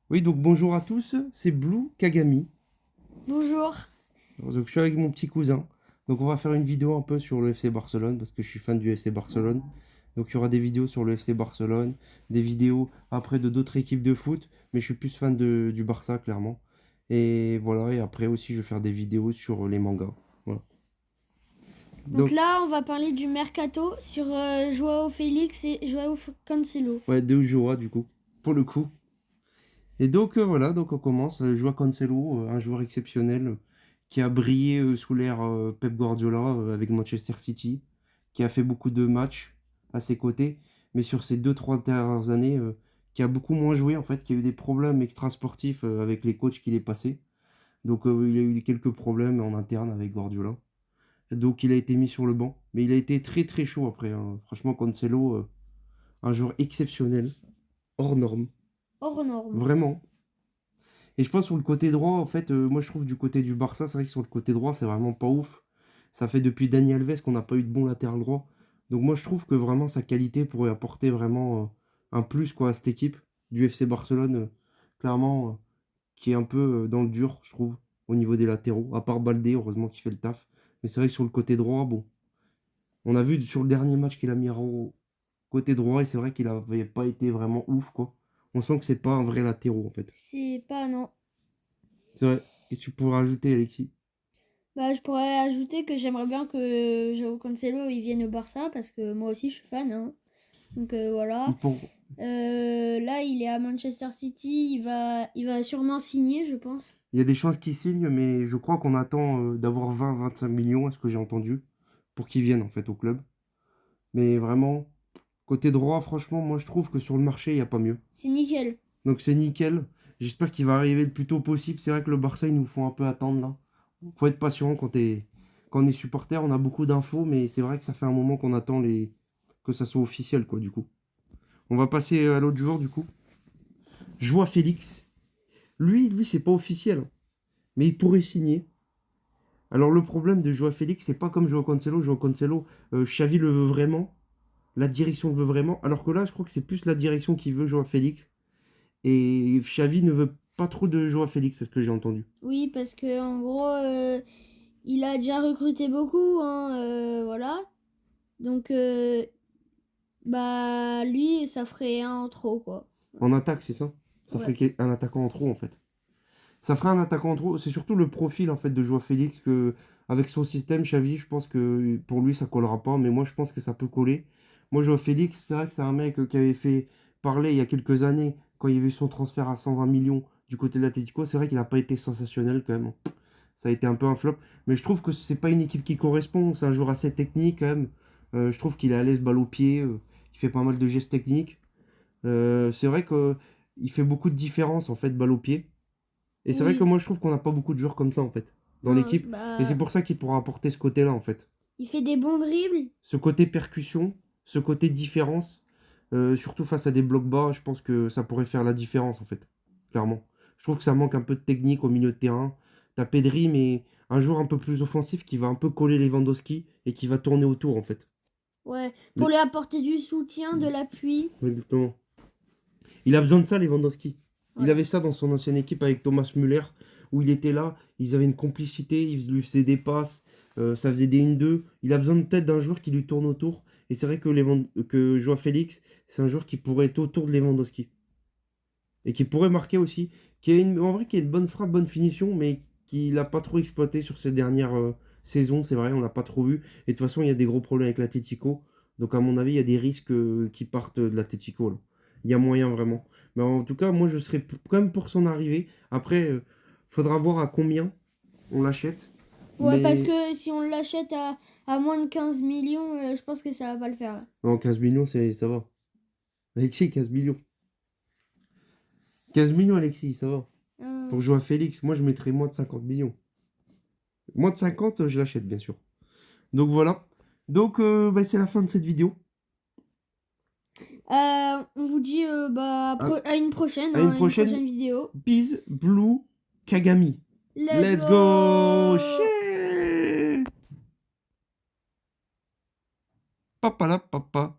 Oui, donc bonjour à tous, c'est Blue Kagami. Bonjour. Donc, je suis avec mon petit cousin. Donc on va faire une vidéo un peu sur le FC Barcelone parce que je suis fan du FC Barcelone. Donc il y aura des vidéos sur le FC Barcelone, des vidéos après de d'autres équipes de foot, mais je suis plus fan du Barça clairement. Et voilà, et après aussi je vais faire des vidéos sur les mangas. Voilà. Donc Donc là, on va parler du mercato sur Joao Félix et Joao Cancelo. ouais, deux joueurs du coup, pour le coup. Et donc voilà, donc on commence. Joao Cancelo, un joueur exceptionnel qui a brillé sous l'ère Pep Guardiola avec Manchester City, qui a fait beaucoup de matchs à ses côtés, mais sur ces deux, trois dernières années, qui a beaucoup moins joué en fait, qui a eu des problèmes extrasportifs avec les coachs qu'il est passé. Donc il a eu quelques problèmes en interne avec Guardiola. Donc il a été mis sur le banc, mais il a été très très chaud après, hein. Franchement, Cancelo, un joueur exceptionnel, hors norme, Hors norme. vraiment. Et je pense sur le côté droit, en fait, moi je trouve du côté du Barça, c'est vrai que sur le côté droit, c'est vraiment pas ouf. Ça fait depuis Dani Alves qu'on n'a pas eu de bon latéral droit. Donc moi je trouve que vraiment sa qualité pourrait apporter vraiment un plus quoi, à cette équipe du FC Barcelone, clairement, qui est un peu dans le dur, je trouve, au niveau des latéraux. À part Baldé, heureusement qu'il fait le taf. Mais c'est vrai que sur le côté droit, bon, on a vu sur le dernier match qu'il a mis au côté droit, et c'est vrai qu'il avait pas été vraiment ouf, quoi. On sent que c'est pas un vrai latéraux, en fait. C'est pas non. C'est vrai. Qu'est-ce que tu pourrais rajouter, Alexis? Bah, je pourrais ajouter que j'aimerais bien que Joao Cancelo il vienne au Barça parce que moi aussi je suis fan, hein. Donc voilà. Pour... Là, il est à Manchester City. Il va sûrement signer, je pense. Il y a des chances qu'il signe, mais je crois qu'on attend d'avoir 20-25 millions, à ce que j'ai entendu, pour qu'il vienne en fait au club. Mais vraiment, côté droit, franchement, moi je trouve que sur le marché, il n'y a pas mieux. C'est nickel. Donc c'est nickel. J'espère qu'il va arriver le plus tôt possible. C'est vrai que le Barça, ils nous font un peu attendre là. Faut être patient quand on est supporter. On a beaucoup d'infos, mais c'est vrai que ça fait un moment qu'on attend que ça soit officiel, quoi, du coup. On va passer à l'autre joueur, du coup. Joao Félix. Lui, c'est pas officiel, hein, mais il pourrait signer. Alors le problème de Joao Félix, c'est pas comme Joao Cancelo. Joao Cancelo, Xavi le veut vraiment, la direction le veut vraiment. Alors que là, je crois que c'est plus la direction qui veut Joao Félix. Et Xavi ne veut pas trop de Joao Félix, c'est ce que j'ai entendu. Oui, parce que en gros, il a déjà recruté beaucoup, hein, voilà. Donc, bah, lui, ça ferait un en trop, quoi. En attaque, c'est ça. Ça Ouais. ferait un attaquant en trop, en fait. Ça ferait un attaquant en trop. C'est surtout le profil, en fait, de Joao Félix que, avec son système, Xavi, je pense que pour lui, ça collera pas. Mais moi, je pense que ça peut coller. Moi, Joao Félix, c'est vrai que c'est un mec qui avait fait parler il y a quelques années, quand il y avait eu son transfert à 120 millions du côté de l'Atlético. C'est vrai qu'il n'a pas été sensationnel, quand même. Ça a été un peu un flop. Mais je trouve que c'est pas une équipe qui correspond. C'est un joueur assez technique, quand même. Je trouve qu'il est à l'aise balle au pied. Il fait pas mal de gestes techniques. C'est vrai qu'il fait beaucoup de différence, en fait, balle au pied. Et c'est vrai que Oui. moi, je trouve qu'on n'a pas beaucoup de joueurs comme ça, en fait, dans Non, l'équipe. Et c'est bah, pour ça qu'il pourra apporter ce côté-là, en fait. il fait des bons dribbles. Ce côté percussion, ce côté différence, surtout face à des blocs bas, je pense que ça pourrait faire la différence, en fait. Clairement. Je trouve que ça manque un peu de technique au milieu de terrain. T'as Pedri, mais un joueur un peu plus offensif qui va un peu coller Lewandowski et qui va tourner autour, en fait. Ouais. Pour Le- lui apporter du soutien, de l'appui. Exactement. Il a besoin de ça, Lewandowski. Il Ouais. avait ça dans son ancienne équipe avec Thomas Müller, où il était là, ils avaient une complicité, ils lui faisaient des passes, ça faisait des 1-2. Il a besoin peut-être d'un joueur qui lui tourne autour. Et c'est vrai que Joao Félix, c'est un joueur qui pourrait être autour de Lewandowski. Et qui pourrait marquer aussi. En vrai, qui a une bonne frappe, bonne finition, mais qui l'a pas trop exploité sur ces dernières saisons. C'est vrai, on l'a pas trop vu. Et de toute façon, il y a des gros problèmes avec l'Atlético. Donc, à mon avis, il y a des risques qui partent de l'Atlético, là. Il y a moyen vraiment. Mais en tout cas, moi, je serais quand même pour son arrivée. Après, faudra voir à combien on l'achète. Ouais, parce Mais que si on l'achète à moins de 15 millions, je pense que ça va pas le faire, là. non, 15 millions, ça va. Alexis, 15 millions. 15 millions, Alexis, ça va. Pour jouer à Félix, moi, je mettrais moins de 50 millions. Moins de 50, je l'achète, bien sûr. Donc voilà. Donc bah, c'est la fin de cette vidéo. On vous dit bah, À, à une prochaine, à une hein, une prochaine. prochaine vidéo. Peace, Blue, Kagami. Let's Let's go! go! Shit! Papa la papa.